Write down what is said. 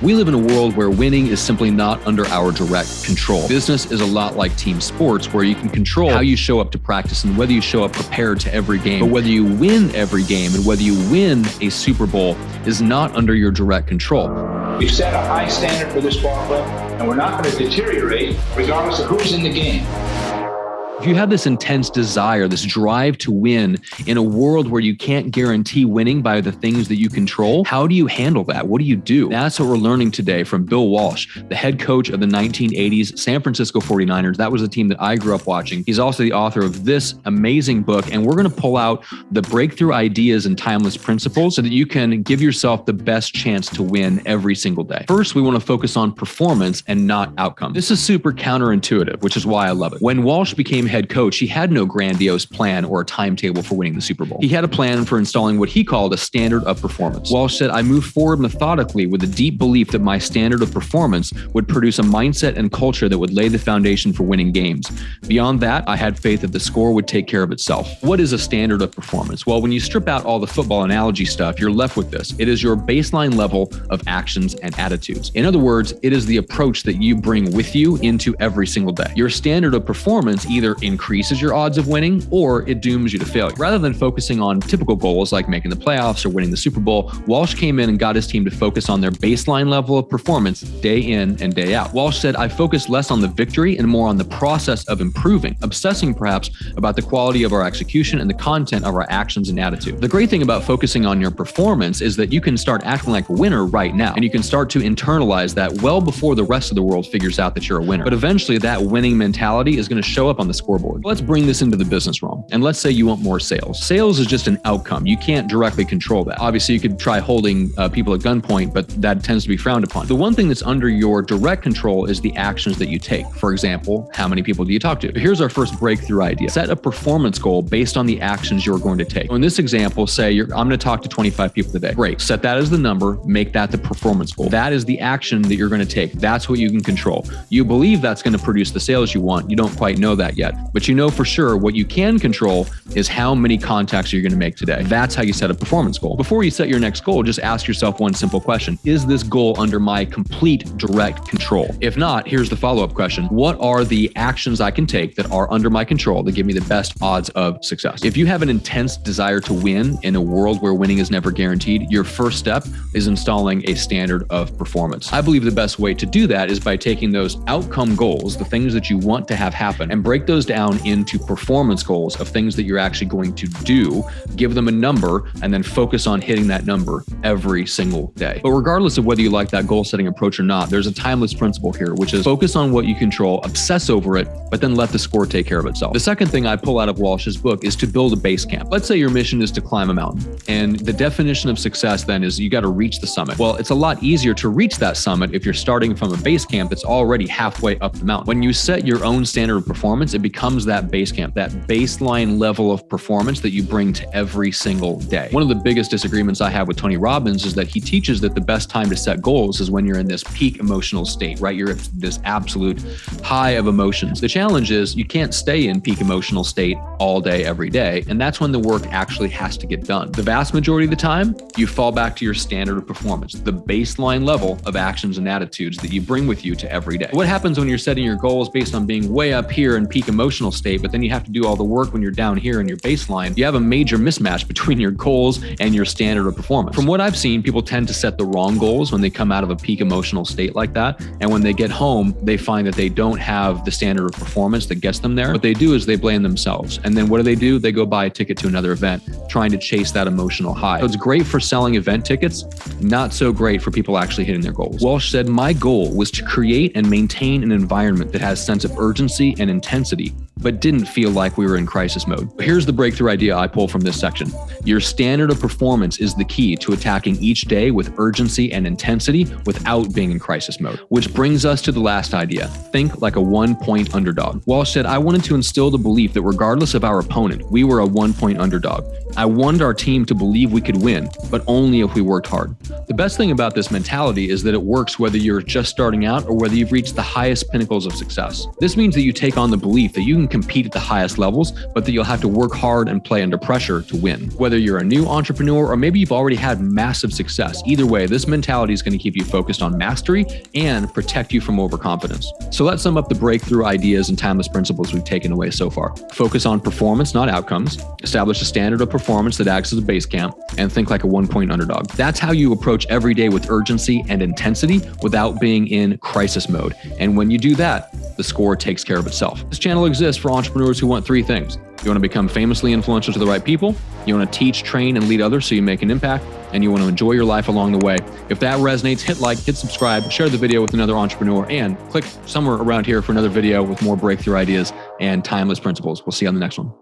We live in a world where winning is simply not under our direct control. Business is a lot like team sports, where you can control how you show up to practice and whether you show up prepared to every game. But whether you win every game and whether you win a Super Bowl is not under your direct control. We've set a high standard for this ball club, and we're not going to deteriorate regardless of who's in the game. If you have this intense desire, this drive to win in a world where you can't guarantee winning by the things that you control, how do you handle that? What do you do? That's what we're learning today from Bill Walsh, the head coach of the 1980s San Francisco 49ers. That was a team that I grew up watching. He's also the author of this amazing book, and we're going to pull out the breakthrough ideas and timeless principles so that you can give yourself the best chance to win every single day. First, we want to focus on performance and not outcome. This is super counterintuitive, which is why I love it. When Walsh became head coach, he had no grandiose plan or a timetable for winning the Super Bowl. He had a plan for installing what he called a standard of performance. Walsh said, "I moved forward methodically with a deep belief that my standard of performance would produce a mindset and culture that would lay the foundation for winning games. Beyond that, I had faith that the score would take care of itself." What is a standard of performance? Well, when you strip out all the football analogy stuff, you're left with this. It is your baseline level of actions and attitudes. In other words, it is the approach that you bring with you into every single day. Your standard of performance either increases your odds of winning or it dooms you to failure. Rather than focusing on typical goals like making the playoffs or winning the Super Bowl, Walsh came in and got his team to focus on their baseline level of performance day in and day out. Walsh said, "I focus less on the victory and more on the process of improving, obsessing perhaps about the quality of our execution and the content of our actions and attitude." The great thing about focusing on your performance is that you can start acting like a winner right now, and you can start to internalize that well before the rest of the world figures out that you're a winner. But eventually that winning mentality is going to show up on the scoreboard. Let's bring this into the business realm. And let's say you want more sales. Sales is just an outcome. You can't directly control that. Obviously, you could try holding people at gunpoint, but that tends to be frowned upon. The one thing that's under your direct control is the actions that you take. For example, how many people do you talk to? Here's our first breakthrough idea. Set a performance goal based on the actions you're going to take. So in this example, say I'm going to talk to 25 people today. Great. Set that as the number. Make that the performance goal. That is the action that you're going to take. That's what you can control. You believe that's going to produce the sales you want. You don't quite know that yet, but you know for sure what you can control is how many contacts you're going to make today. That's how you set a performance goal. Before you set your next goal, just ask yourself one simple question. Is this goal under my complete direct control? If not, here's the follow-up question. What are the actions I can take that are under my control that give me the best odds of success? If you have an intense desire to win in a world where winning is never guaranteed, your first step is installing a standard of performance. I believe the best way to do that is by taking those outcome goals, the things that you want to have happen, and break those down into performance goals of things that you're actually going to do, give them a number, and then focus on hitting that number every single day. But regardless of whether you like that goal setting approach or not, there's a timeless principle here, which is focus on what you control, obsess over it, but then let the score take care of itself. The second thing I pull out of Walsh's book is to build a base camp. Let's say your mission is to climb a mountain, and the definition of success then is you got to reach the summit. Well, it's a lot easier to reach that summit if you're starting from a base camp that's already halfway up the mountain. When you set your own standard of performance, it becomes that base camp, that baseline level of performance that you bring to every single day. One of the biggest disagreements I have with Tony Robbins is that he teaches that the best time to set goals is when you're in this peak emotional state, right? You're at this absolute high of emotions. The challenge is you can't stay in peak emotional state all day, every day. And that's when the work actually has to get done. The vast majority of the time, you fall back to your standard of performance, the baseline level of actions and attitudes that you bring with you to every day. What happens when you're setting your goals based on being way up here in peak emotional state, but then you have to do all the work when you're down here in your baseline? You have a major mismatch between your goals and your standard of performance. From what I've seen, people tend to set the wrong goals when they come out of a peak emotional state like that. And when they get home, they find that they don't have the standard of performance that gets them there. What they do is they blame themselves. And then what do? They go buy a ticket to another event, trying to chase that emotional high. So it's great for selling event tickets, not so great for people actually hitting their goals. Walsh said, "My goal was to create and maintain an environment that has a sense of urgency and intensity, but didn't feel like we were in crisis mode." Here's the breakthrough idea I pull from this section. Your standard of performance is the key to attacking each day with urgency and intensity without being in crisis mode. Which brings us to the last idea. Think like a 1-point underdog. Walsh said, "I wanted to instill the belief that regardless of our opponent, we were a 1-point underdog. I wanted our team to believe we could win, but only if we worked hard." The best thing about this mentality is that it works whether you're just starting out or whether you've reached the highest pinnacles of success. This means that you take on the belief that you can can compete at the highest levels, but that you'll have to work hard and play under pressure to win. Whether you're a new entrepreneur or maybe you've already had massive success, either way, this mentality is going to keep you focused on mastery and protect you from overconfidence. So let's sum up the breakthrough ideas and timeless principles we've taken away so far. Focus on performance, not outcomes. Establish a standard of performance that acts as a base camp, and think like a 1-point underdog. That's how you approach every day with urgency and intensity without being in crisis mode. And when you do that, the score takes care of itself. This channel exists for entrepreneurs who want 3 things. You want to become famously influential to the right people, you want to teach, train, and lead others so you make an impact, and you want to enjoy your life along the way. If that resonates, hit like, hit subscribe, share the video with another entrepreneur, and click somewhere around here for another video with more breakthrough ideas and timeless principles. We'll see you on the next one.